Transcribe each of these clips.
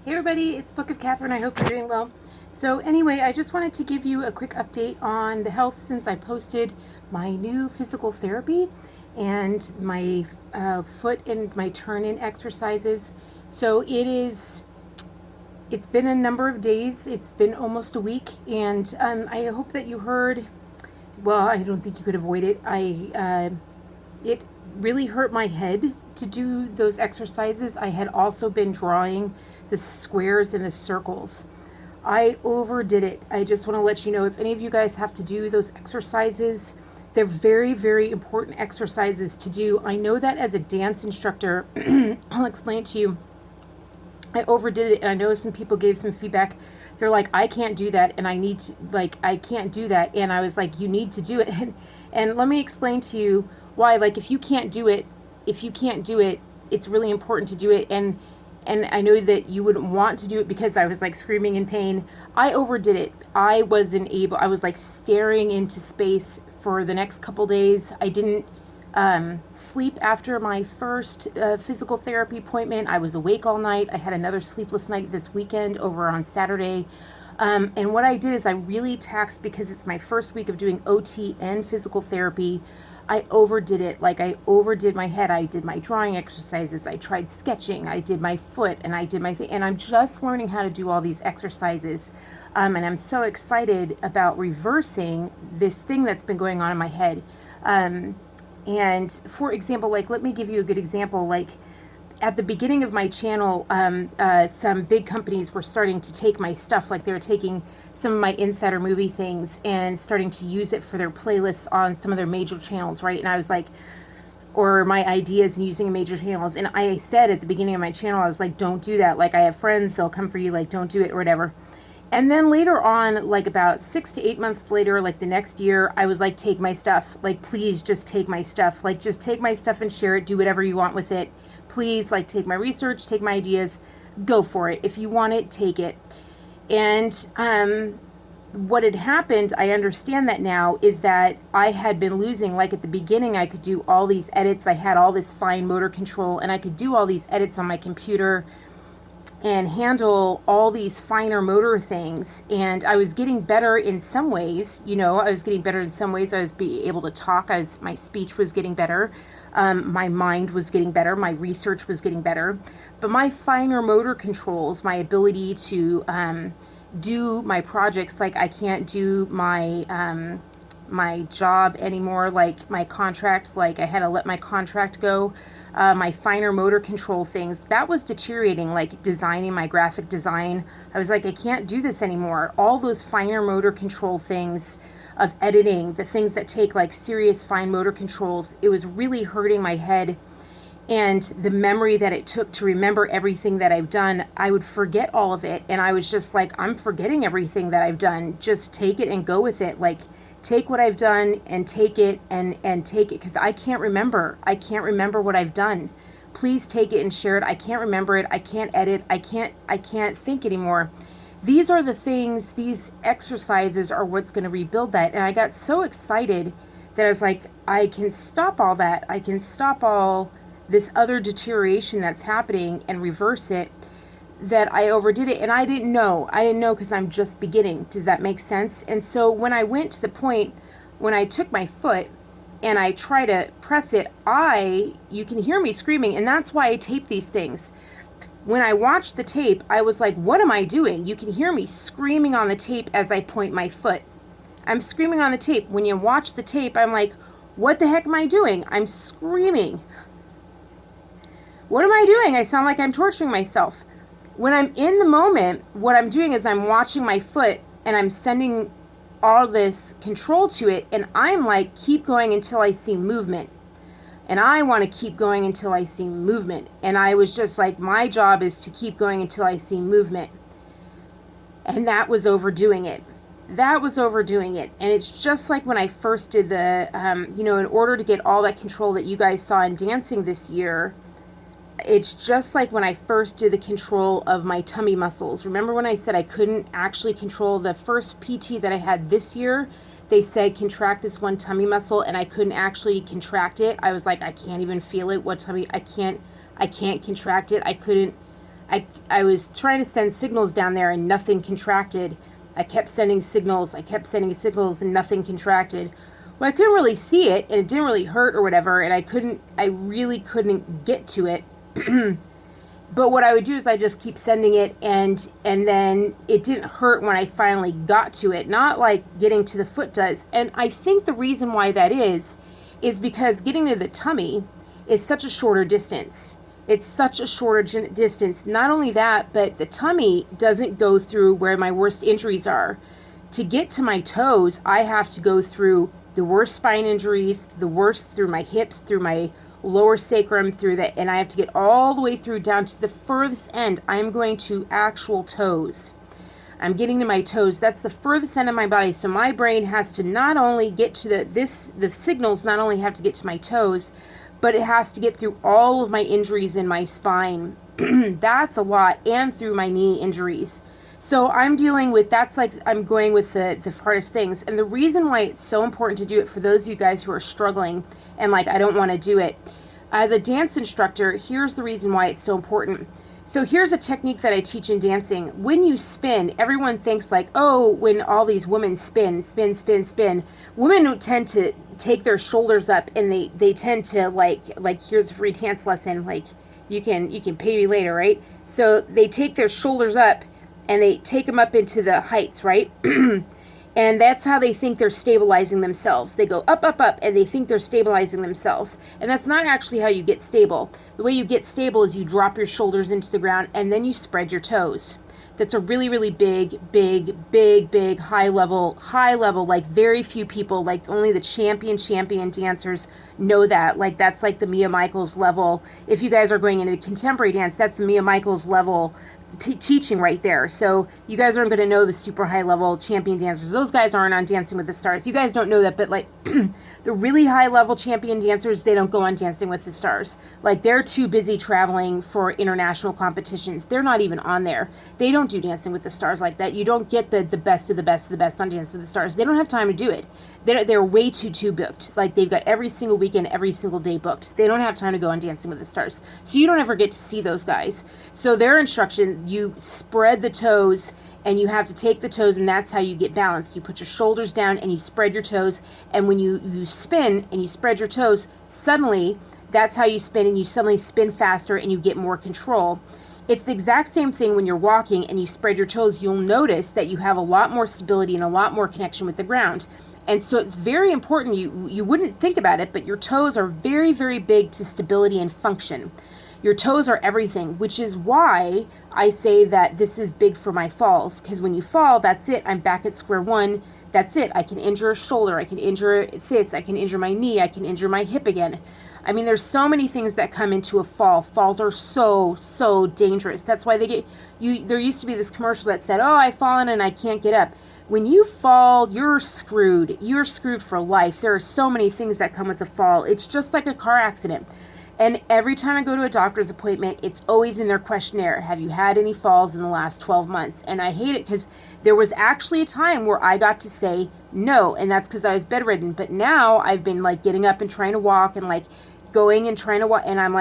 Hey everybody, it's Book of Katherine. I hope you're doing well. So anyway, I just wanted to give you a quick update on the health since I posted my new physical therapy and my foot and my turn-in exercises. So it's been a number of days. It's been almost a week, and I hope that you heard. Well, I don't think you could avoid it. It really hurt my head to do those exercises. I had also been drawing the squares and the circles. I overdid it. I just want to let you know, if any of you guys have to do those exercises, they're very, very important exercises to do. I know that as a dance instructor, I'll explain it to you. I overdid it, and I know some people gave some feedback. They're like, I can't do that, and I can't do that. And I was like, you need to do it. And let me explain to you why. Like, if you can't do it, it's really important to do it. And I know that you wouldn't want to do it because I was like screaming in pain. I overdid it. I was like staring into space for the next couple days. I didn't sleep after my first physical therapy appointment. I was awake all night. I had another sleepless night this weekend over on Saturday. And what I did is I really taxed, because it's my first week of doing OT and physical therapy. I overdid it. Like, I overdid my head. I did my drawing exercises. I tried sketching. I did my foot, and I did my thing. And I'm just learning how to do all these exercises. And I'm so excited about reversing this thing that's been going on in my head. And for example, like, let me give you a good example. Like, at the beginning of my channel, some big companies were starting to take my stuff. Like, they were taking some of my insider movie things and starting to use it for their playlists on some of their major channels, right? And I was like, or my ideas and using major channels. And I said at the beginning of my channel, I was like, don't do that. Like, I have friends, they'll come for you. Like, don't do it or whatever. And then later on, like about 6 to 8 months later, like the next year, I was like, take my stuff. Like, please just take my stuff. Like, just take my stuff and share it. Do whatever you want with it. Please, like, take my research, take my ideas, go for it. If you want it, take it. And what had happened, I understand that now, is that I had been losing. Like, at the beginning, I could do all these edits. I had all this fine motor control, and I could do all these edits on my computer and handle all these finer motor things. And I was getting better in some ways. I was getting better in some ways. I was being able to talk. My speech was getting better. My mind was getting better. My research was getting better. But my finer motor controls, my ability to do my projects, like I can't do my job anymore, like my contract, like I had to let my contract go. My finer motor control things, that was deteriorating, like designing my graphic design. I was like, I can't do this anymore. All those finer motor control things of editing, the things that take like serious fine motor controls, it was really hurting my head. And the memory that it took to remember everything that I've done, I would forget all of it. And I was just like, I'm forgetting everything that I've done. Just take it and go with it. Like, take what I've done and take it and take it, because I can't remember. I can't remember what I've done. Please take it and share it. I can't remember it. I can't edit. I can't think anymore. These are the things, these exercises are what's going to rebuild that. And I got so excited that I was like, I can stop all that. I can stop all this other deterioration that's happening and reverse it, that I overdid it. And I didn't know because I'm just beginning. Does that make sense? And so when I went to the point, when I took my foot and I try to press it, you can hear me screaming. And that's why I tape these things. When I watched the tape, I was like, what am I doing? You can hear me screaming on the tape as I point my foot. I'm screaming on the tape. When you watch the tape, I'm like, what the heck am I doing? I'm screaming. What am I doing? I sound like I'm torturing myself. When I'm in the moment, what I'm doing is I'm watching my foot and I'm sending all this control to it. And I'm like, keep going until I see movement. And I want to keep going until I see movement. And I was just like, my job is to keep going until I see movement. And that was overdoing it. And it's just like when I first did in order to get all that control that you guys saw in dancing this year, it's just like when I first did the control of my tummy muscles. Remember when I said I couldn't actually control the first PT that I had this year? They said contract this one tummy muscle, and I couldn't actually contract it. I was like, I can't even feel it. What tummy? I can't contract it. I couldn't I was trying to send signals down there and nothing contracted. I kept sending signals, and nothing contracted. Well, I couldn't really see it, and it didn't really hurt or whatever, and I really couldn't get to it. But what I would do is I just keep sending it, and then it didn't hurt when I finally got to it. Not like getting to the foot does. And I think the reason why that is because getting to the tummy is such a shorter distance. It's such a shorter distance. Not only that, but the tummy doesn't go through where my worst injuries are. To get to my toes, I have to go through the worst spine injuries, the worst through my hips, through my lower sacrum, and I have to get all the way through down to the furthest end. I'm going to actual toes. I'm getting to my toes. That's the furthest end of my body. So my brain has to not only get to the signals not only have to get to my toes, but it has to get through all of my injuries in my spine. That's a lot, and through my knee injuries. So I'm dealing with, I'm going with the hardest things. And the reason why it's so important to do it for those of you guys who are struggling and I don't want to do it. As a dance instructor, here's the reason why it's so important. So here's a technique that I teach in dancing. When you spin, everyone thinks when all these women spin, women tend to take their shoulders up, and they tend to here's a free dance lesson, you can pay me later, right? So they take their shoulders up and they take them up into the heights, right? And that's how they think they're stabilizing themselves. They go up, up, up, and they think they're stabilizing themselves. And that's not actually how you get stable. The way you get stable is you drop your shoulders into the ground and then you spread your toes. That's a really, really big, high level, very few people, only the champion dancers know that. That's the Mia Michaels level. If you guys are going into contemporary dance, that's the Mia Michaels level teaching right there. So you guys aren't going to know the super high level champion dancers. Those guys aren't on Dancing with the Stars. You guys don't know that, but the really high level champion dancers, they don't go on Dancing with the Stars. They're too busy traveling for international competitions. They're not even on there. They don't do Dancing with the Stars like that. You don't get the best of the best of the best on Dancing with the Stars. They don't have time to do it. They're way too booked. They've got every single weekend, every single day booked. They don't have time to go on Dancing with the Stars. So you don't ever get to see those guys. So their instruction, you spread the toes, and you have to take the toes, and that's how you get balanced. You put your shoulders down and you spread your toes, and when you spin and you spread your toes, suddenly that's how you spin, and you suddenly spin faster and you get more control. It's the exact same thing when you're walking and you spread your toes. You'll notice that you have a lot more stability and a lot more connection with the ground. And so it's very important. You wouldn't think about it, but your toes are very, very big to stability and function. Your toes are everything, which is why I say that this is big for my falls. Because when you fall, that's it. I'm back at square one. That's it. I can injure a shoulder. I can injure this. I can injure my knee. I can injure my hip again. I mean, there's so many things that come into a fall. Falls are so dangerous. That's why there used to be this commercial that said, "Oh, I've fallen and I can't get up." When you fall, you're screwed. You're screwed for life. There are so many things that come with a fall. It's just like a car accident. And every time I go to a doctor's appointment, it's always in their questionnaire, have you had any falls in the last 12 months? And I hate it because there was actually a time where I got to say no, and that's because I was bedridden. But now I've been getting up and trying to walk and going and trying to walk, and I'm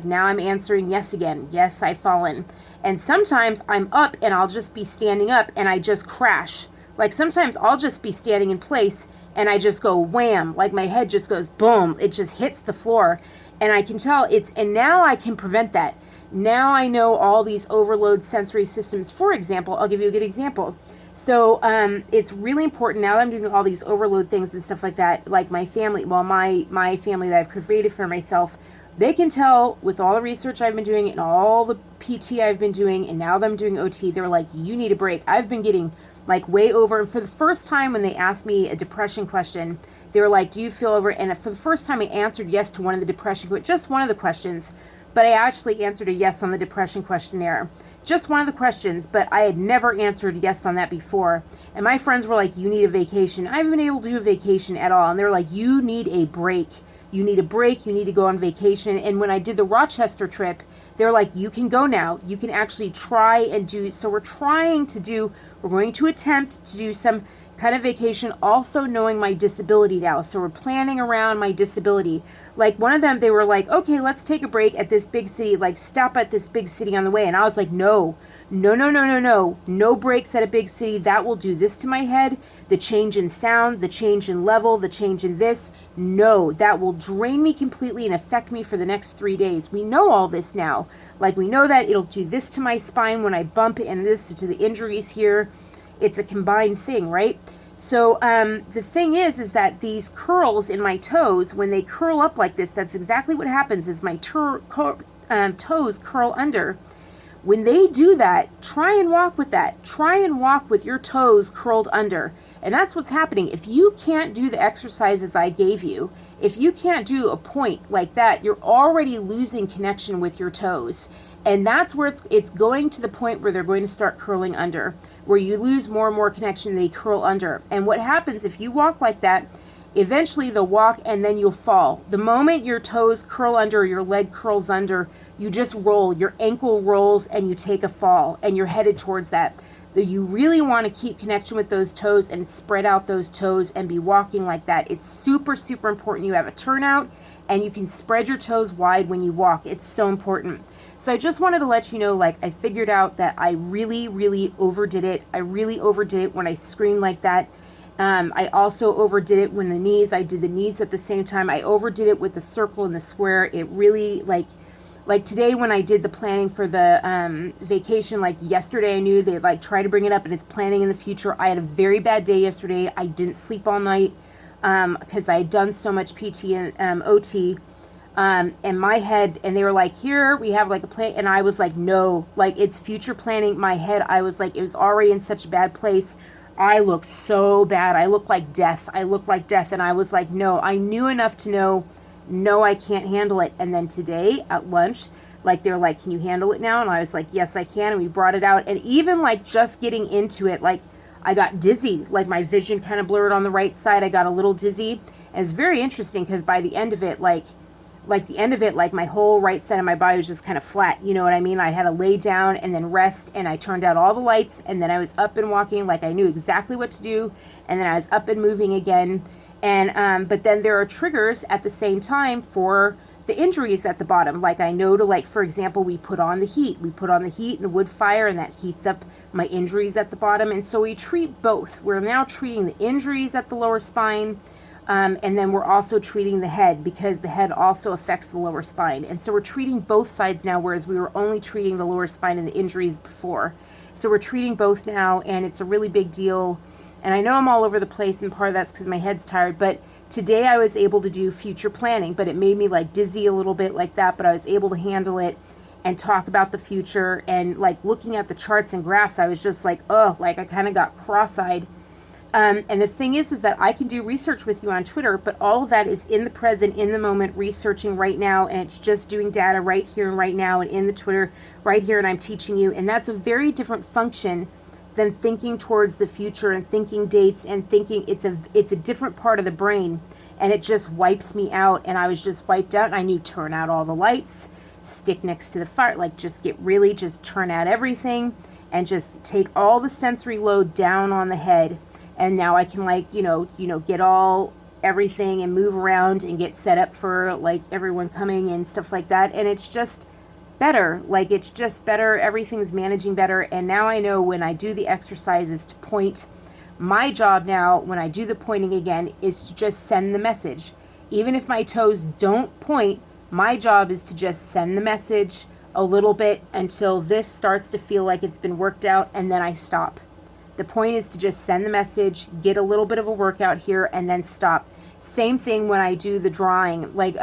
now I'm answering yes again. Yes, I've fallen. And sometimes I'm up and I'll just be standing up and I just crash. Sometimes I'll just be standing in place and I just go wham, my head just goes boom. It just hits the floor, and I can tell and now I can prevent that. Now I know all these overload sensory systems. For example, I'll give you a good example. So it's really important now that I'm doing all these overload things and stuff like that, my family, my family that I've created for myself, they can tell with all the research I've been doing and all the PT I've been doing, and now that I'm doing OT, they're you need a break. I've been getting way over. And for the first time when they asked me a depression question, they were do you feel over? And for the first time I answered yes to one of the depression, just one of the questions, but I actually answered a yes on the depression questionnaire. Just one of the questions, but I had never answered yes on that before. And my friends were you need a vacation. I haven't been able to do a vacation at all. And they're you need a break. You need a break. You need to go on vacation. And when I did the Rochester trip, they're you can go now. You can actually try and do. So we're going to attempt to do some kind of vacation, also knowing my disability now. So we're planning around my disability. Like one of them, they were like, okay, let's take a break at this big city, like stop at this big city on the way. And I was like, no, no, no, no, no, no, no breaks at a big city. That will do this to my head. The change in sound, the change in level, the change in this. No, that will drain me completely and affect me for the next 3 days. We know all this now. Like we know that it'll do this to my spine when I bump and this to the injuries here. It's a combined thing, right? So the thing is that these curls in my toes, when they curl up like this, that's exactly what happens is my toes curl under. When they do that, try and walk with that. Try and walk with your toes curled under. And that's what's happening. If you can't do the exercises I gave you, if you can't do a point like that, you're already losing connection with your toes. And that's where it's going to the point where they're going to start curling under, where you lose more and more connection, they curl under. And what happens if you walk like that, eventually they'll walk and then you'll fall. The moment your toes curl under, your leg curls under, you just roll, your ankle rolls and you take a fall and you're headed towards that. You really want to keep connection with those toes and spread out those toes and be walking like that. It's super, super important. You have a turnout and you can spread your toes wide when you walk. It's so important. So I just wanted to let you know, like, I figured out that I really, really overdid it. I really overdid it when I screamed like that. I also overdid it when I did the knees at the same time. I overdid it with the circle and the square. It really, like today when I did the planning for the vacation, like yesterday I knew they'd like try to bring it up and it's planning in the future. I had a very bad day yesterday. I didn't sleep all night because I had done so much PT and OT. And my head, and they were like, here, we have like a plan. And I was like, no, like it's future planning. My head, I was like, it was already in such a bad place. I looked so bad. I looked like death. And I was like, no, I knew enough to know, no, I can't handle it. And then today at lunch, like they're like, can you handle it now? And I was like, yes, I can. And we brought it out. And even like just getting into it, like I got dizzy, like my vision kind of blurred on the right side. I got a little dizzy. And it's very interesting because by the end of it, like my whole right side of my body was just kind of flat. You know what I mean? I had to lay down and then rest, and I turned out all the lights, and then I was up and walking like I knew exactly what to do, and then I was up and moving again. And but then there are triggers at the same time for the injuries at the bottom. Like I know to, like, for example, we put on the heat and the wood fire, and that heats up my injuries at the bottom. And so we treat both. We're now treating the injuries at the lower spine. And then we're also treating the head, because the head also affects the lower spine. And so we're treating both sides now, whereas we were only treating the lower spine and the injuries before. So we're treating both now, and it's a really big deal. And I know I'm all over the place, and part of that's because my head's tired. But today I was able to do future planning, but it made me like dizzy a little bit like that. But I was able to handle it and talk about the future. And like looking at the charts and graphs, I was just like, oh, like I kind of got cross-eyed. And the thing is that I can do research with you on Twitter, but all of that is in the present, in the moment, researching right now, and it's just doing data right here and right now, and in the Twitter right here, and I'm teaching you. And that's a very different function than thinking towards the future and thinking dates and thinking. It's a different part of the brain, and it just wipes me out. And I was just wiped out, and I knew turn out all the lights, stick next to the fire, like just turn out everything, and just take all the sensory load down on the head. And now I can get everything and move around and get set up for like everyone coming and stuff like that. And it's just better. Like it's just better. Everything's managing better. And now I know when I do the exercises to point, my job now when I do the pointing again is to just send the message. Even if my toes don't point, my job is to just send the message a little bit until this starts to feel like it's been worked out, and then I stop. The point is to just send the message, get a little bit of a workout here, and then stop. Same thing when I do the drawing. Like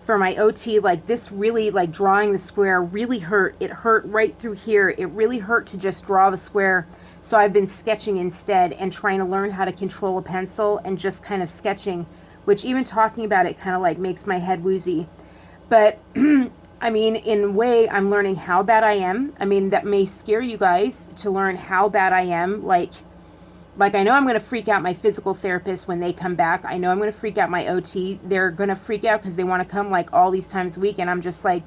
for my OT, like this really, like drawing the square really hurt. It hurt right through here. It really hurt to just draw the square. So I've been sketching instead and trying to learn how to control a pencil and just kind of sketching, which even talking about it kind of like makes my head woozy. But I mean, in a way, I'm learning how bad I am. I mean, that may scare you guys to learn how bad I am. Like I know I'm going to freak out my physical therapist when they come back. I know I'm going to freak out my OT. They're going to freak out because they want to come like all these times a week. And I'm just like,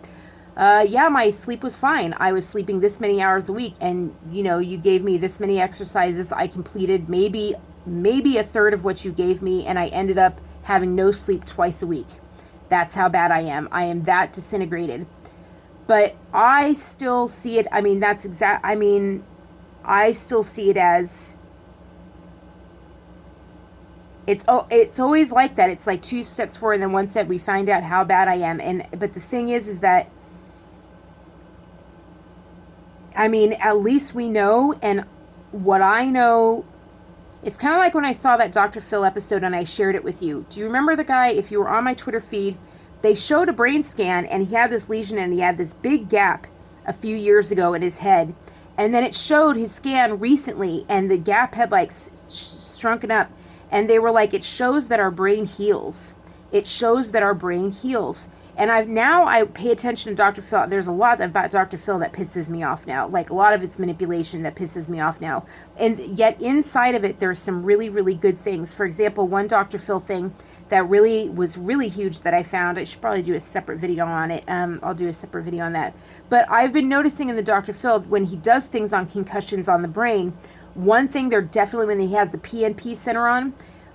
yeah, my sleep was fine. I was sleeping this many hours a week. And, you gave me this many exercises. I completed maybe maybe a third of what you gave me, and I ended up having no sleep twice a week. That's how bad I am. I am that disintegrated. But I still see it, I still see it as, it's always like that. It's like 2 steps forward and then 1 step, we find out how bad I am. But the thing is that, at least we know, and what I know, it's kind of like when I saw that Dr. Phil episode and I shared it with you. Do you remember the guy, if you were on my Twitter feed, they showed a brain scan and he had this lesion and he had this big gap a few years ago in his head. And then it showed his scan recently and the gap had like shrunken up. And they were like, it shows that our brain heals. It shows that our brain heals. And I pay attention to Dr. Phil. There's a lot about Dr. Phil that pisses me off now. Like a lot of it's manipulation that pisses me off now. And yet inside of it, there's some really, really good things. For example, one Dr. Phil thing that was really huge that I found. I should probably do a separate video on it. I'll do a separate video on that. But I've been noticing in the Dr. Phil, when he does things on concussions on the brain, one thing they're definitely, when he has the PNP Center on,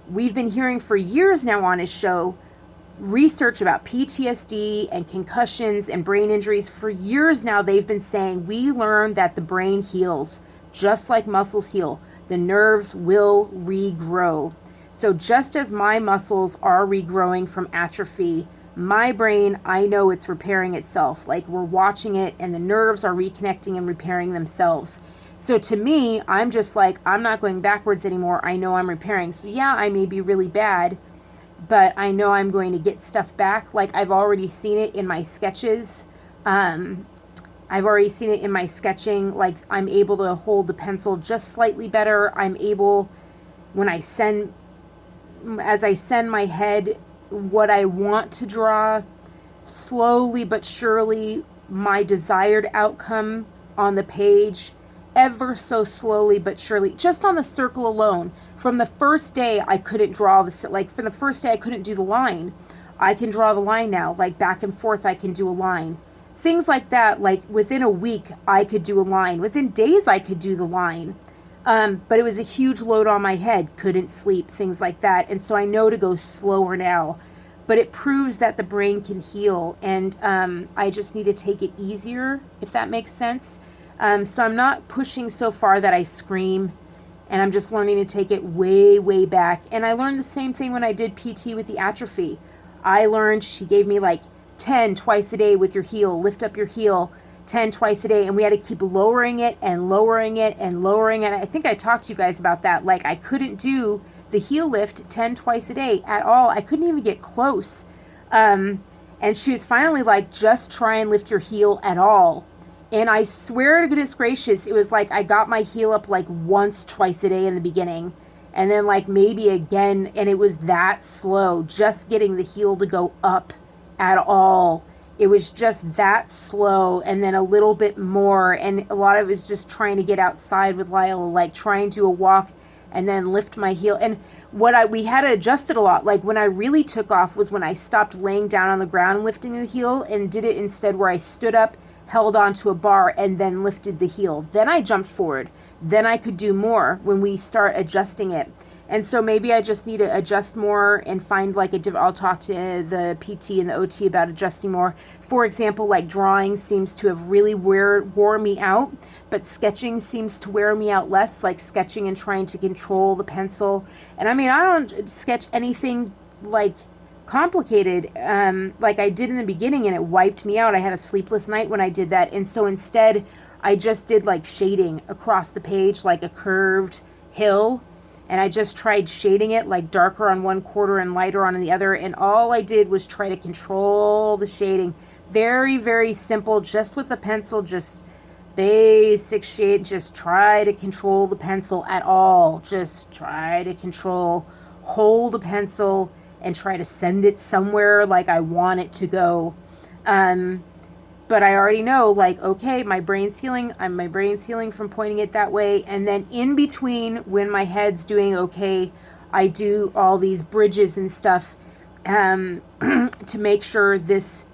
we've been hearing for years now on his show, research about PTSD and concussions and brain injuries. For years now, they've been saying, we learned that the brain heals just like muscles heal. The nerves will regrow. So just as my muscles are regrowing from atrophy, my brain, I know it's repairing itself. Like we're watching it and the nerves are reconnecting and repairing themselves. So to me, I'm just like, I'm not going backwards anymore. I know I'm repairing. So yeah, I may be really bad, but I know I'm going to get stuff back. Like I've already seen it in my sketches. I've already seen it in my sketching. Like I'm able to hold the pencil just slightly better. I'm able, as I send my head what I want to draw, slowly but surely, my desired outcome on the page, ever so slowly but surely, just on the circle alone. From the first day, I couldn't draw from the first day, I couldn't do the line. I can draw the line now, like back and forth, I can do a line. Things like that, like within a week, I could do a line. Within days, I could do the line. But it was a huge load on my head, couldn't sleep, things like that. And so I know to go slower now. But it proves that the brain can heal. And I just need to take it easier, if that makes sense. So I'm not pushing so far that I scream. And I'm just learning to take it way, way back. And I learned the same thing when I did PT with the atrophy. I learned, she gave me like 10 twice a day with your heel, lift up your heel, 10 twice a day, and we had to keep lowering it and lowering it and lowering it. I think I talked to you guys about that. Like I couldn't do the heel lift 10 twice a day at all. I couldn't even get close. And she was finally like, just try and lift your heel at all. And I swear to goodness gracious, it was like I got my heel up like once, twice a day in the beginning. And then like maybe again, and it was that slow, just getting the heel to go up at all. It was just that slow, and then a little bit more. And a lot of it was just trying to get outside with Lila, like trying to do a walk and then lift my heel. And we had to adjust it a lot. Like when I really took off was when I stopped laying down on the ground and lifting the heel and did it instead where I stood up, held onto a bar, and then lifted the heel. Then I jumped forward. Then I could do more when we start adjusting it. And so maybe I just need to adjust more and find like I'll talk to the PT and the OT about adjusting more. For example, like drawing seems to have really wore me out, but sketching seems to wear me out less, like sketching and trying to control the pencil. And I mean, I don't sketch anything like complicated like I did in the beginning, and it wiped me out. I had a sleepless night when I did that. And so instead, I just did like shading across the page, like a curved hill. And I just tried shading it like darker on one quarter and lighter on the other. And all I did was try to control the shading. Very, very simple, just with the pencil, just basic shade. Just try to control the pencil at all. Just try to hold the pencil and try to send it somewhere like I want it to go. But I already know, like, okay, my brain's healing. My brain's healing from pointing it that way. And then in between, when my head's doing okay, I do all these bridges and stuff to make sure this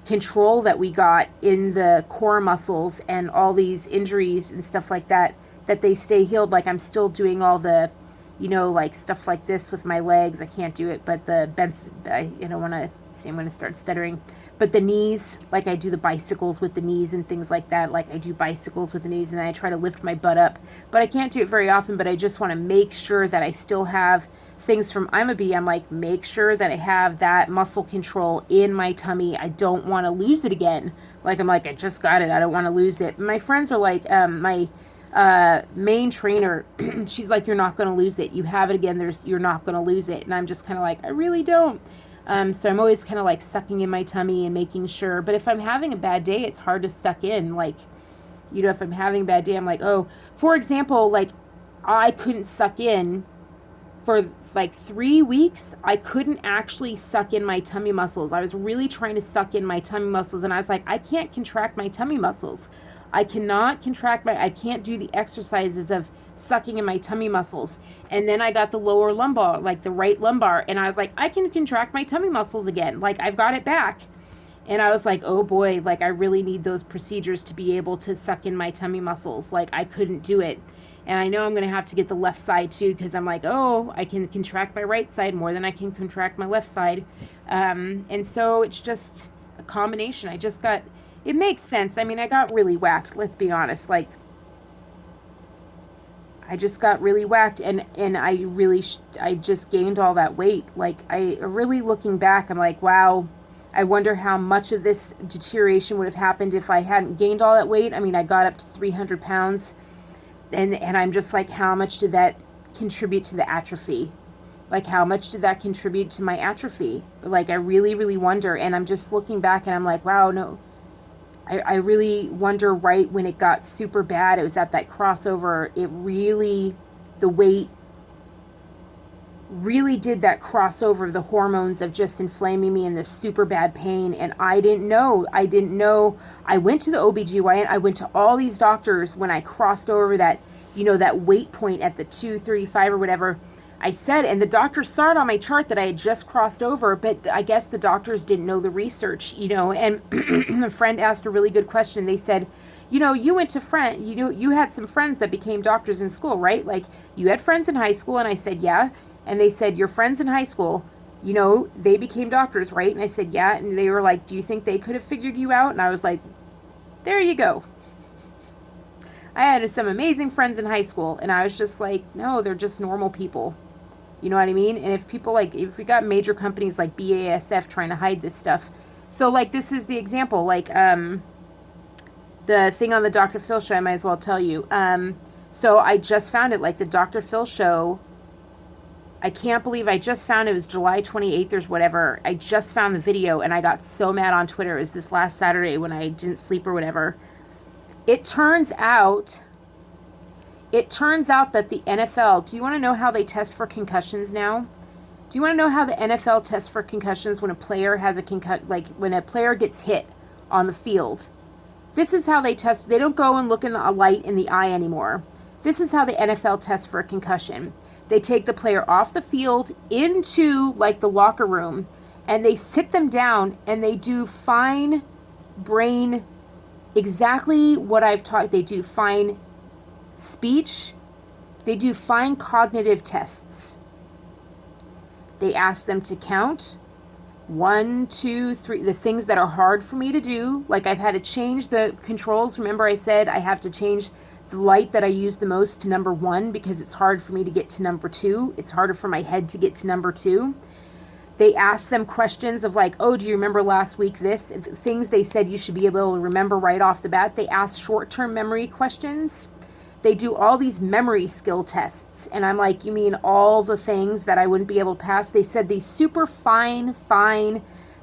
control that we got in the core muscles and all these injuries and stuff like that, that they stay healed. Like I'm still doing all the, like stuff like this with my legs. I can't do it, but the bends, I don't want to see, I'm going to start stuttering. But the knees, like I do the bicycles with the knees and things like that. Like I do bicycles with the knees and then I try to lift my butt up. But I can't do it very often, but I just want to make sure that I still have things from I'm a Bee. I'm like, make sure that I have that muscle control in my tummy. I don't want to lose it again. Like, I'm like, I just got it. I don't want to lose it. My friends are like, my main trainer, she's like, you're not going to lose it. You have it again. You're not going to lose it. And I'm just kind of like, I really don't. So I'm always kind of like sucking in my tummy and making sure. But if I'm having a bad day, it's hard to suck in. Like, if I'm having a bad day, I'm like, oh, for example, like I couldn't suck in for like 3 weeks. I couldn't actually suck in my tummy muscles. I was really trying to suck in my tummy muscles. And I was like, I can't contract my tummy muscles. I cannot I can't do the exercises of sucking in my tummy muscles. And then I got the lower lumbar, like the right lumbar. And I was like, I can contract my tummy muscles again. Like I've got it back. And I was like, oh boy, like I really need those procedures to be able to suck in my tummy muscles. Like I couldn't do it. And I know I'm going to have to get the left side too, because I'm like, oh, I can contract my right side more than I can contract my left side. And so it's just a combination. It makes sense. I mean, I got really whacked, let's be honest. Like, I just got really whacked and I just gained all that weight. Like, I really looking back, I'm like, wow, I wonder how much of this deterioration would have happened if I hadn't gained all that weight. I mean, I got up to 300 pounds and I'm just like, how much did that contribute to the atrophy? Like, how much did that contribute to my atrophy? Like, I really, really wonder. And I'm just looking back and I'm like, wow, no. I really wonder right when it got super bad, it was at that crossover, the weight really did that crossover of the hormones of just inflaming me and the super bad pain. And I didn't know. I went to the OBGYN. I went to all these doctors when I crossed over that, that weight point at the 235 or whatever. I said, and the doctor saw it on my chart that I had just crossed over, but I guess the doctors didn't know the research, and a friend asked a really good question. They said, you went to you had some friends that became doctors in school, right? Like you had friends in high school. And I said, yeah. And they said, your friends in high school, they became doctors, right? And I said, yeah. And they were like, do you think they could have figured you out? And I was like, there you go. I had some amazing friends in high school. And I was just like, no, they're just normal people. You know what I mean? And if people if we got major companies like BASF trying to hide this stuff. So like, this is the example, like, the thing on the Dr. Phil show, I might as well tell you. So I just found it, like the Dr. Phil show. I can't believe I just found it was July 28th or whatever. I just found the video and I got so mad on Twitter. It was this last Saturday when I didn't sleep or whatever. It turns out that the NFL, do you want to know how they test for concussions now? Do you want to know how the NFL tests for concussions when a player has a like when a player gets hit on the field? This is how they test. They don't go and look in the light in the eye anymore. This is how the NFL tests for a concussion. They take the player off the field into like the locker room and they sit them down and they do fine brain, exactly what I've taught. They do fine speech. They do fine cognitive tests. They ask them to count 1, 2, 3, the things that are hard for me to do. Like I've had to change the controls. Remember I said I have to change the light that I use the most to number 1 because it's hard for me to get to number 2. It's harder for my head to get to number 2. They ask them questions of like, oh, do you remember last week this? Things they said you should be able to remember right off the bat. They ask short-term memory questions. They do all these memory skill tests. And I'm like, you mean all the things that I wouldn't be able to pass? They said these super fine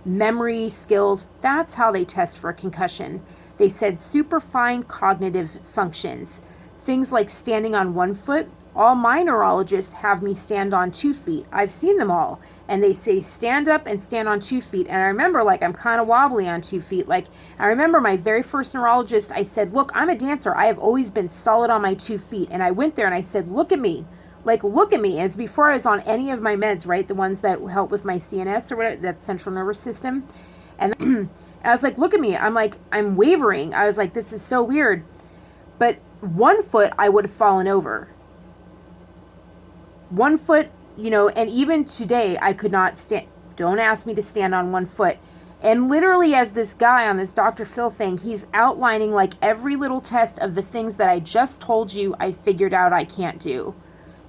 memory skills. That's how they test for a concussion. They said super fine cognitive functions. Things like standing on 1 foot. All my neurologists have me stand on 2 feet. I've seen them all. And they say stand up and stand on 2 feet. And I remember like I'm kind of wobbly on 2 feet. Like I remember my very first neurologist, I said, look, I'm a dancer. I have always been solid on my 2 feet. And I went there and I said, look at me. Like, look at me. As before I was on any of my meds, right? The ones that help with my CNS or whatever, that's central nervous system. And I was like, look at me. I'm like, I'm wavering. I was like, this is so weird. But 1 foot, I would have fallen over. 1 foot, and even today I could not stand. Don't ask me to stand on 1 foot. And literally, as this guy on this Dr. Phil thing, he's outlining like every little test of the things that I just told you I figured out I can't do.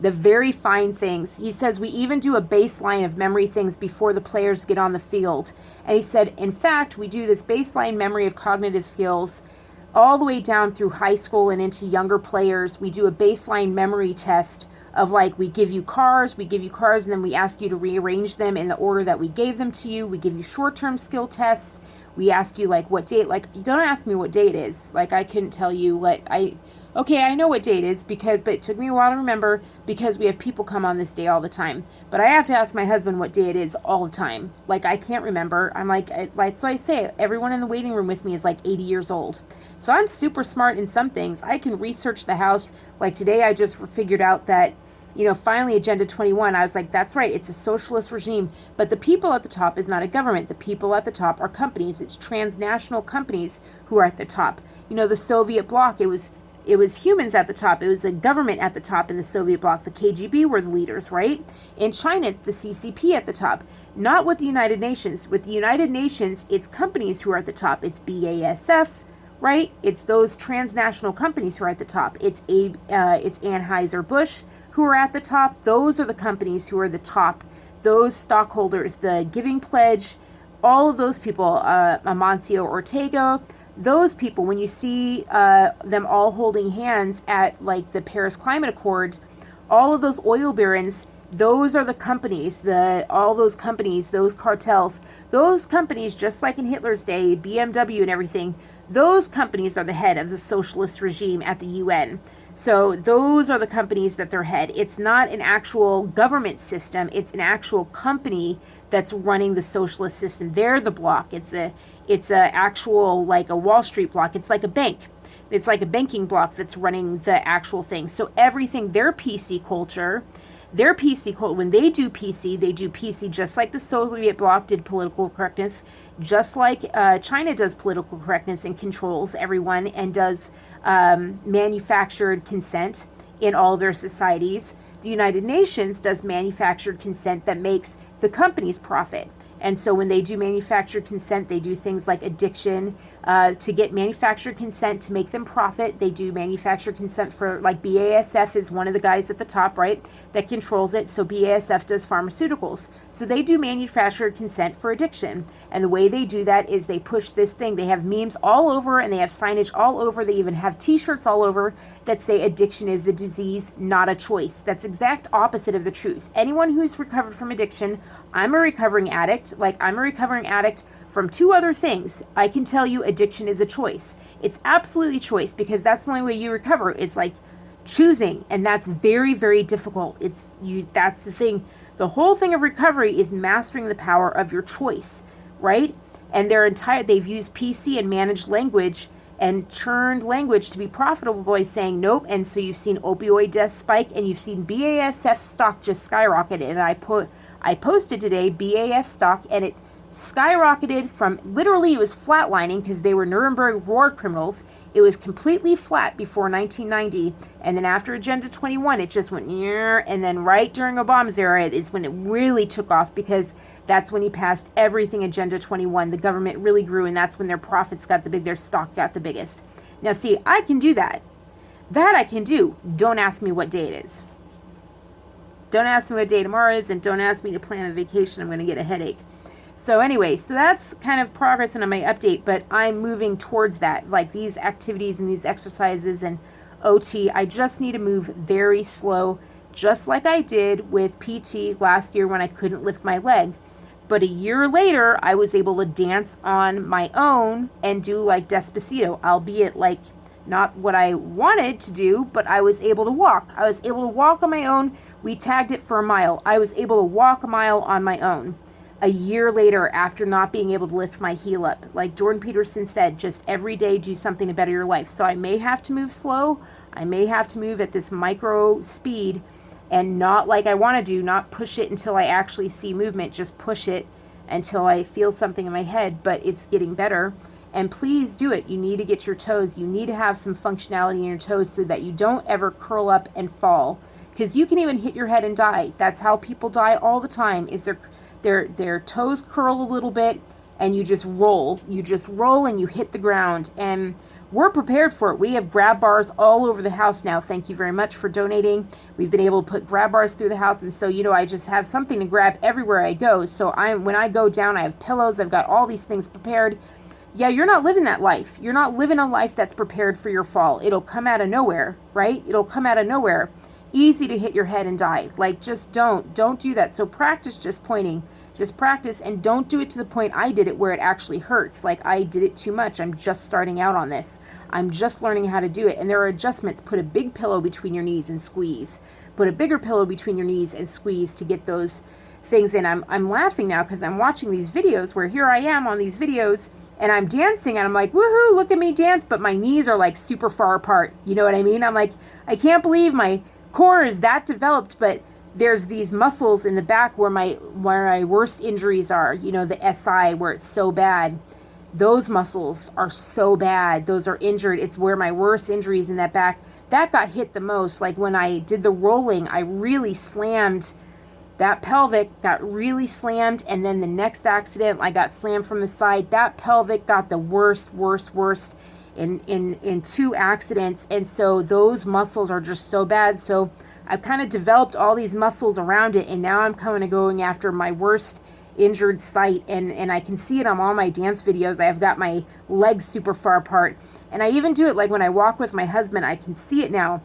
The very fine things. He says we even do a baseline of memory things before the players get on the field. And he said, in fact, we do this baseline memory of cognitive skills all the way down through high school and into younger players. We do a baseline memory test of like, we give you cars, and then we ask you to rearrange them in the order that we gave them to you. We give you short-term skill tests. We ask you like what date, like you don't ask me what day it is. Like I couldn't tell you okay, I know what day it is but it took me a while to remember because we have people come on this day all the time. But I have to ask my husband what day it is all the time. Like I can't remember. I'm so I say, everyone in the waiting room with me is like 80 years old. So I'm super smart in some things. I can research the house. Like today I just figured out that, finally Agenda 21, I was like, that's right, it's a socialist regime. But the people at the top is not a government. The people at the top are companies. It's transnational companies who are at the top. The Soviet bloc, it was humans at the top. It was the government at the top in the Soviet bloc. The KGB were the leaders, right? In China, it's the CCP at the top. Not with the United Nations. With the United Nations, it's companies who are at the top. It's BASF, right? It's those transnational companies who are at the top. It's Anheuser-Busch who are at the top. Those are the companies who are the top. Those stockholders, the Giving Pledge, all of those people, Amancio Ortega, those people, when you see them all holding hands at like the Paris Climate Accord, all of those oil barons, those are the companies, all those companies, those cartels, those companies, just like in Hitler's day, BMW and everything, those companies are the head of the socialist regime at the UN. So those are the companies that they're head. It's not an actual government system. It's an actual company that's running the socialist system. They're the block. It's a actual, like a Wall Street block. It's like a bank. It's like a banking block that's running the actual thing. So everything, their PC culture, when they do PC just like the Soviet bloc did political correctness, just like China does political correctness and controls everyone and does manufactured consent in all their societies. The United Nations does manufactured consent that makes the companies profit. And so when they do manufactured consent, they do things like addiction to get manufactured consent to make them profit. They do manufactured consent for, like BASF is one of the guys at the top, right, that controls it. So BASF does pharmaceuticals. So they do manufactured consent for addiction. And the way they do that is they push this thing. They have memes all over and they have signage all over. They even have t-shirts all over that say addiction is a disease, not a choice. That's exact opposite of the truth. Anyone who's recovered from addiction, I'm a recovering addict. I'm a recovering addict from 2 other things. I can tell you addiction is a choice. It's absolutely choice because that's the only way you recover is like choosing. And that's very, very difficult. That's the thing. The whole thing of recovery is mastering the power of your choice, right? And they've used PC and managed language and churned language to be profitable by saying nope. And so you've seen opioid deaths spike and you've seen BASF stock just skyrocket. And I posted today BAF stock and it skyrocketed from, literally it was flatlining because they were Nuremberg war criminals. It was completely flat before 1990. And then after Agenda 21, it just went, and then right during Obama's era is when it really took off because that's when he passed everything Agenda 21. The government really grew and that's when their profits got their stock got the biggest. Now see, I can do that. That I can do. Don't ask me what day it is. Don't ask me what day tomorrow is and don't ask me to plan a vacation. I'm going to get a headache. So anyway, so that's kind of progress in my update, but I'm moving towards that. Like these activities and these exercises and OT, I just need to move very slow, just like I did with PT last year when I couldn't lift my leg. But a year later, I was able to dance on my own and do like Despacito, albeit like not what I wanted to do, but I was able to walk. I was able to walk on my own. We tagged it for a mile. I was able to walk a mile on my own. A year later, after not being able to lift my heel up. Like Jordan Peterson said, just every day do something to better your life. So I may have to move slow. I may have to move at this micro speed and not like I want to do, not push it until I actually see movement, just push it until I feel something in my head, but it's getting better. And please do it. You need to get your toes. You need to have some functionality in your toes so that you don't ever curl up and fall. Because you can even hit your head and die. That's how people die all the time, is their toes curl a little bit and you just roll. You just roll and you hit the ground. And we're prepared for it. We have grab bars all over the house now. Thank you very much for donating. We've been able to put grab bars through the house. And so, I just have something to grab everywhere I go. So when I go down, I have pillows. I've got all these things prepared. Yeah, you're not living that life. You're not living a life that's prepared for your fall. It'll come out of nowhere, right? It'll come out of nowhere. Easy to hit your head and die. Like, just don't do that. So practice just pointing. Just practice, and don't do it to the point I did it where it actually hurts. Like, I did it too much. I'm just starting out on this. I'm just learning how to do it. And there are adjustments. Put a big pillow between your knees and squeeze. Put a bigger pillow between your knees and squeeze to get those things in. I'm laughing now because I'm watching these videos where here I am on these videos and I'm dancing and I'm like, woohoo, look at me dance. But my knees are like super far apart. You know what I mean? I'm like, I can't believe my core is that developed, but there's these muscles in the back where my worst injuries are, the SI, where it's so bad. Those muscles are so bad. Those are injured. It's where my worst injuries in that back, that got hit the most. Like when I did the rolling, I really slammed that pelvic, got really slammed. And then the next accident, I got slammed from the side. That pelvic got the worst in 2 accidents. And so those muscles are just so bad. So I've kind of developed all these muscles around it, and now I'm going after my worst injured site, and I can see it on all my dance videos. I've got my legs super far apart, and I even do it like when I walk with my husband. I can see it now.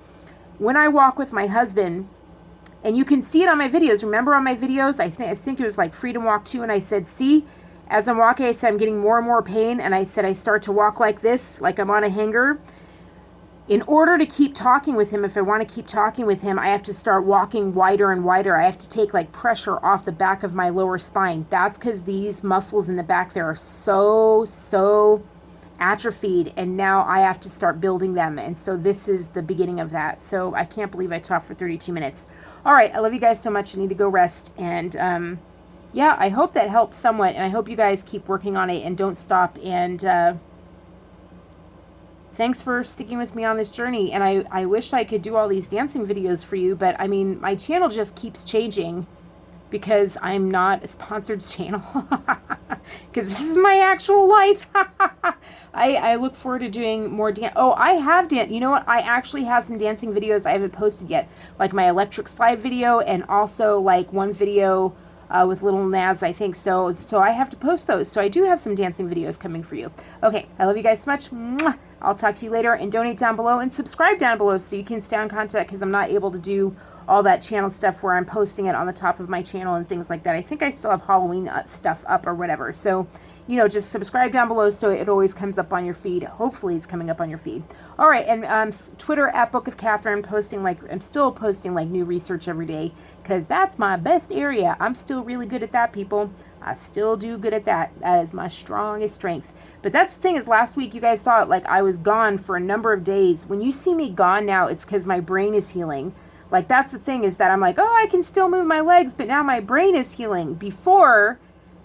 When I walk with my husband, and you can see it on my videos. Remember on my videos, I think it was like Freedom Walk 2, and I said, see, as I'm walking, I said I'm getting more and more pain, and I said I start to walk like this, like I'm on a hanger. In order to keep talking with him, if I want to keep talking with him, I have to start walking wider and wider. I have to take like pressure off the back of my lower spine. That's because these muscles in the back there are so atrophied, and now I have to start building them. And so this is the beginning of that. So I can't believe I talked for 32 minutes. All right, I love you guys so much. I need to go rest. And yeah, I hope that helps somewhat, and I hope you guys keep working on it and don't stop. And thanks for sticking with me on this journey. And I wish I could do all these dancing videos for you, but I mean, my channel just keeps changing because I'm not a sponsored channel. Because this is my actual life. I look forward to doing more dance. Oh, I have dance. You know what? I actually have some dancing videos I haven't posted yet. Like my electric slide video, and also like one video with Little Naz, I think. So I have to post those. So I do have some dancing videos coming for you. Okay, I love you guys so much. Mwah! I'll talk to you later, and donate down below and subscribe down below so you can stay on contact, because I'm not able to do all that channel stuff where I'm posting it on the top of my channel and things like that. I think I still have Halloween stuff up or whatever. So, just subscribe down below so it always comes up on your feed. Hopefully it's coming up on your feed. All right, and Twitter at Book of Katherine, I'm still posting like new research every day, because that's my best area. I'm still really good at that, people. I still do good at that. That is my strongest strength. But that's the thing, is last week you guys saw it, like I was gone for a number of days. When you see me gone now, it's because my brain is healing. Like, that's the thing, is that I'm like, oh, I can still move my legs, but now my brain is healing. Before,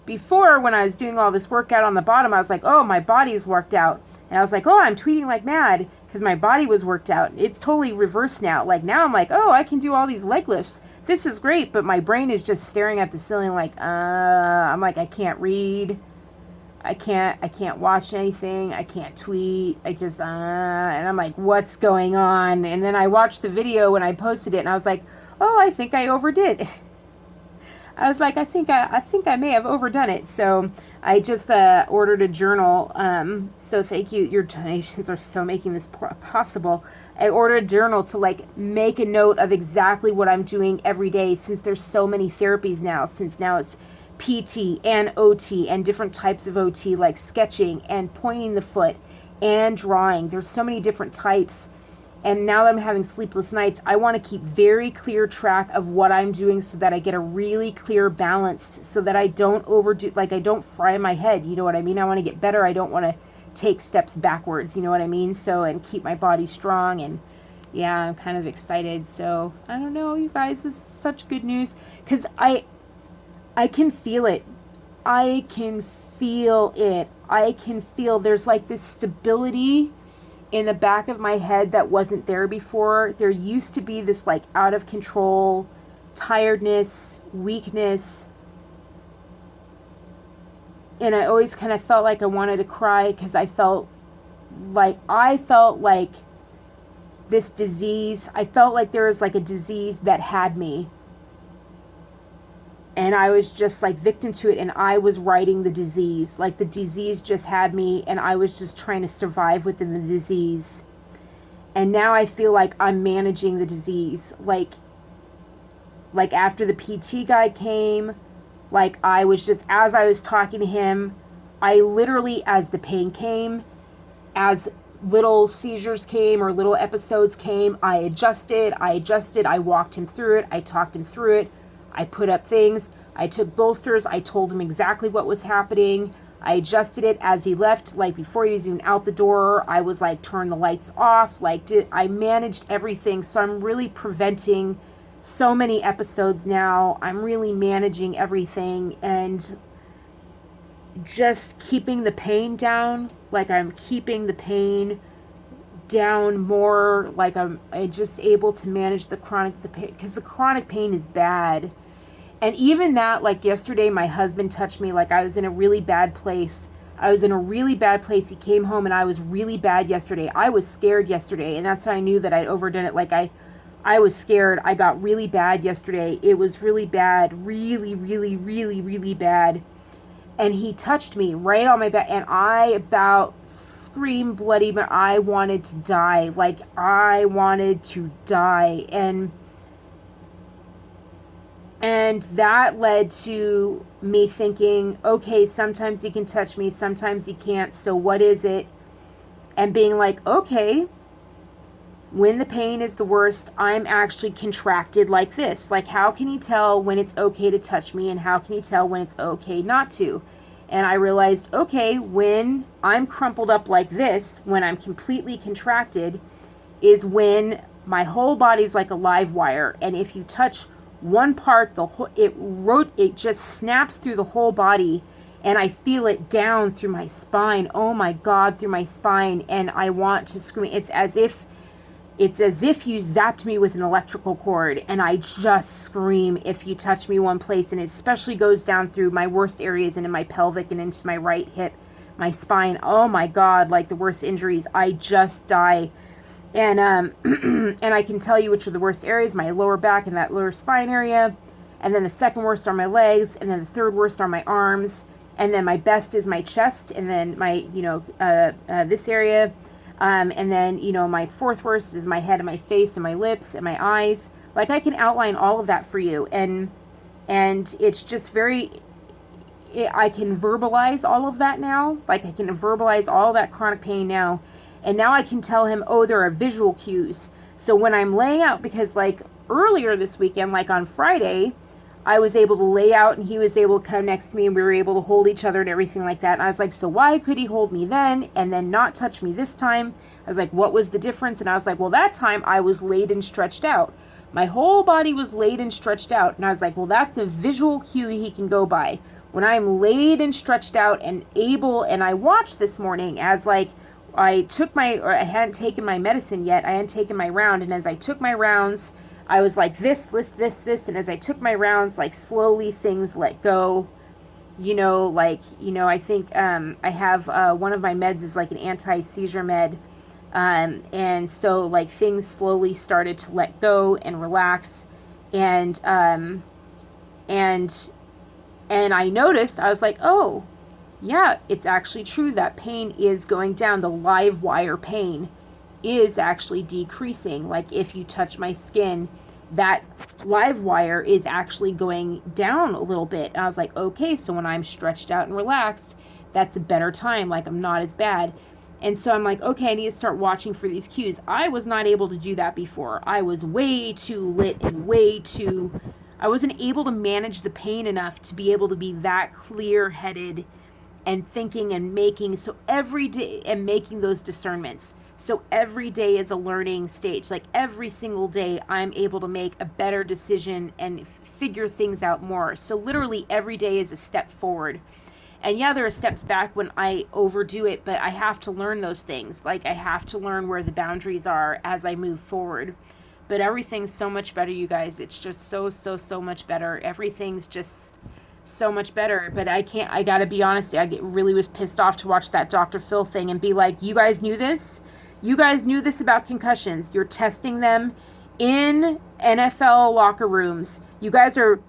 when I was doing all this workout on the bottom, I was like, oh, my body's worked out. And I was like, oh, I'm tweeting like mad because my body was worked out. It's totally reversed now. Like, now I'm like, oh, I can do all these leg lifts. This is great. But my brain is just staring at the ceiling like, I'm like, I can't read. I can't watch anything. I can't tweet. And I'm like, what's going on? And then I watched the video when I posted it, and I was like, oh, I think I overdid. I was like, I think I may have overdone it. So I just ordered a journal. So thank you. Your donations are so making this possible. I ordered a journal to like make a note of exactly what I'm doing every day, since there's so many therapies now. Since now it's PT and OT and different types of OT, like sketching and pointing the foot and drawing. There's so many different types. And now that I'm having sleepless nights, I want to keep very clear track of what I'm doing so that I get a really clear balance, so that I don't overdo, like I don't fry my head. You know what I mean? I want to get better. I don't want to take steps backwards. You know what I mean? So, and keep my body strong. And yeah, I'm kind of excited. So I don't know, you guys, this is such good news, because I can feel it. I can feel it. I can feel there's like this stability in the back of my head that wasn't there before. There used to be this like out of control tiredness, weakness, and I always kind of felt like I wanted to cry because I felt like this disease, I felt like there was like a disease that had me, and I was just like victim to it, and I was writing the disease. Like the disease just had me, and I was just trying to survive within the disease. And now I feel like I'm managing the disease. Like after the PT guy came, like I was just, as I was talking to him, I literally, as the pain came, as little seizures came or little episodes came, I adjusted, I walked him through it, I talked him through it, I put up things, I took bolsters, I told him exactly what was happening, I adjusted it as he left, like before he was even out the door, I was like, turn the lights off, I managed everything, so I'm really preventing so many episodes now. I'm really managing everything and just keeping the pain down. Like I'm keeping the pain down more. Like I'm just able to manage the pain, because the chronic pain is bad. And even that, like yesterday, my husband touched me. Like I was in a really bad place. He came home and I was really bad yesterday. I was scared yesterday, and that's how I knew that I'd overdone it. Like I was scared. I got really bad yesterday. It was really bad. Really, really, really, really bad. And he touched me right on my back, and I about screamed bloody, but I wanted to die. Like I wanted to die. And that led to me thinking, okay, sometimes he can touch me, sometimes he can't. So what is it? And being like, okay, when the pain is the worst, I'm actually contracted like this. Like, how can he tell when it's okay to touch me, and how can he tell when it's okay not to? And I realized, okay, when I'm crumpled up like this, when I'm completely contracted, is when my whole body's like a live wire. And if you touch one part, it just snaps through the whole body, and I feel it down through my spine. Oh my God, through my spine. And I want to scream. It's as if you zapped me with an electrical cord, and I just scream if you touch me one place, and it especially goes down through my worst areas, into my pelvic and into my right hip, my spine. Oh my God, like the worst injuries. I just die. And and I can tell you which are the worst areas: my lower back and that lower spine area, and then the second worst are my legs, and then the third worst are my arms, and then my best is my chest, and then my this area. And then, my fourth worst is my head and my face and my lips and my eyes. Like I can outline all of that for you. And it's just I can verbalize all of that now. Like I can verbalize all that chronic pain now. And now I can tell him, oh, there are visual cues. So when I'm laying out, because like earlier this weekend, like on Friday, I was able to lay out and he was able to come next to me, and we were able to hold each other and everything like that. And I was like, so why could he hold me then and then not touch me this time? I was like, what was the difference? And I was like, well, that time I was laid and stretched out. My whole body was laid and stretched out. And I was like, well, that's a visual cue he can go by. When I'm laid and stretched out and able, and I watched this morning as like, I hadn't taken my medicine yet. I hadn't taken my round. And as I took my rounds, I was like this. And as I took my rounds, like slowly things let go. I think I have one of my meds is like an anti-seizure med. And so like things slowly started to let go and relax. And I noticed, I was like, oh, yeah, it's actually true that pain is going down. The live wire pain is actually decreasing. Like if you touch my skin, that live wire is actually going down a little bit. And I was like, okay, so when I'm stretched out and relaxed, that's a better time. Like I'm not as bad. And so I'm like, okay, I need to start watching for these cues. I was not able to do that before. I was way too lit and I wasn't able to manage the pain enough to be able to be that clear-headed and thinking and making. So every day, and making those discernments. So every day is a learning stage. Like every single day, I'm able to make a better decision and figure things out more. So literally every day is a step forward. And yeah, there are steps back when I overdo it, but I have to learn those things. Like, I have to learn where the boundaries are as I move forward. But everything's so much better, you guys. It's just so much better. Everything's just so much better. But I gotta be honest, really was pissed off to watch that Dr. Phil thing and be like, you guys knew this? You guys knew this about concussions. You're testing them in NFL locker rooms. You guys are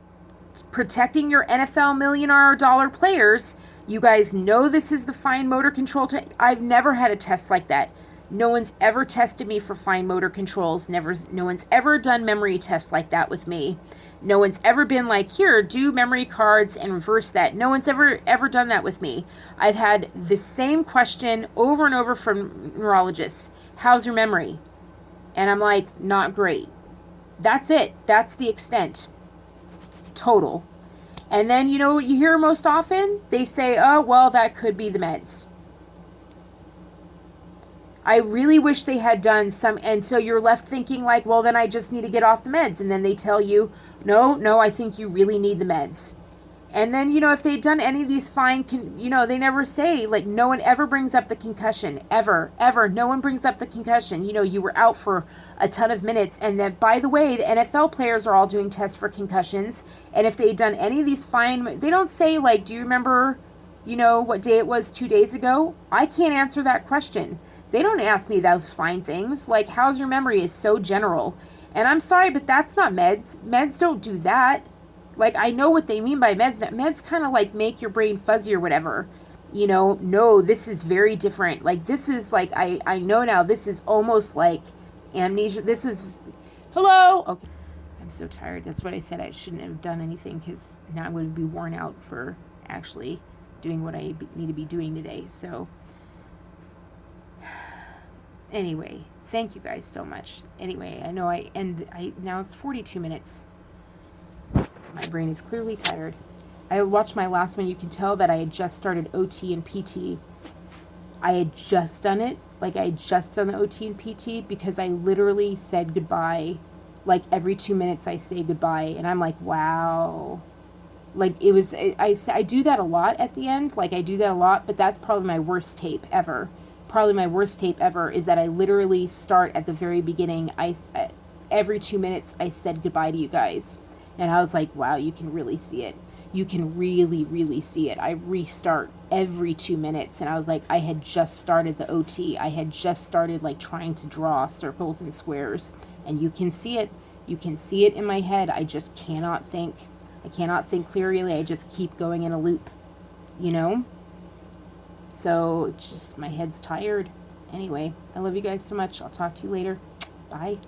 protecting your NFL $1 million players. You guys know this is the fine motor control. I've never had a test like that. No one's ever tested me for fine motor controls. No one's ever done memory tests like that with me. No one's ever been like, here, do memory cards and reverse that. No one's ever done that with me. I've had the same question over and over from neurologists. How's your memory? And I'm like, not great. That's it. That's the extent. Total. And then, you know what you hear most often? They say, oh, well, that could be the meds. I really wish they had done some, and so you're left thinking like, well, then I just need to get off the meds. And then they tell you, no, I think you really need the meds. And then, you know, if they'd done any of these fine, you know, they never say, like, no one ever brings up the concussion, ever. No one brings up the concussion. You know, you were out for a ton of minutes. And then, by the way, the NFL players are all doing tests for concussions. And if they'd done any of these fine, they don't say, like, do you remember, you know, what day it was 2 days ago? I can't answer that question. They don't ask me those fine things. Like, how's your memory is so general. And I'm sorry, but that's not meds. Meds don't do that. Like, I know what they mean by meds. Meds kind of, like, make your brain fuzzy or whatever. You know, no, this is very different. Like, this is, like, I know now, this is almost like amnesia. This is, hello? Okay. I'm so tired. That's what I said. I shouldn't have done anything because now I'm going to be worn out for actually doing what I need to be doing today. So, anyway, thank you guys so much. Anyway, I know now it's 42 minutes. My brain is clearly tired. I watched my last one. You can tell that I had just started OT and PT. I had just done it. Like, I had just done the OT and PT because I literally said goodbye. Like, every 2 minutes I say goodbye. And I'm like, wow. Like, it was, I do that a lot at the end. Like, I do that a lot. But that's probably my worst tape ever. Probably my worst tape ever is that I literally start at the very beginning. Every 2 minutes I said goodbye to you guys. And I was like, wow, you can really see it. You can really see it. I restart every 2 minutes. And I was like, I had just started the OT. I had just started, like, trying to draw circles and squares. And you can see it. You can see it in my head. I just cannot think. I cannot think clearly. I just keep going in a loop, you know? So, just, my head's tired. Anyway, I love you guys so much. I'll talk to you later. Bye.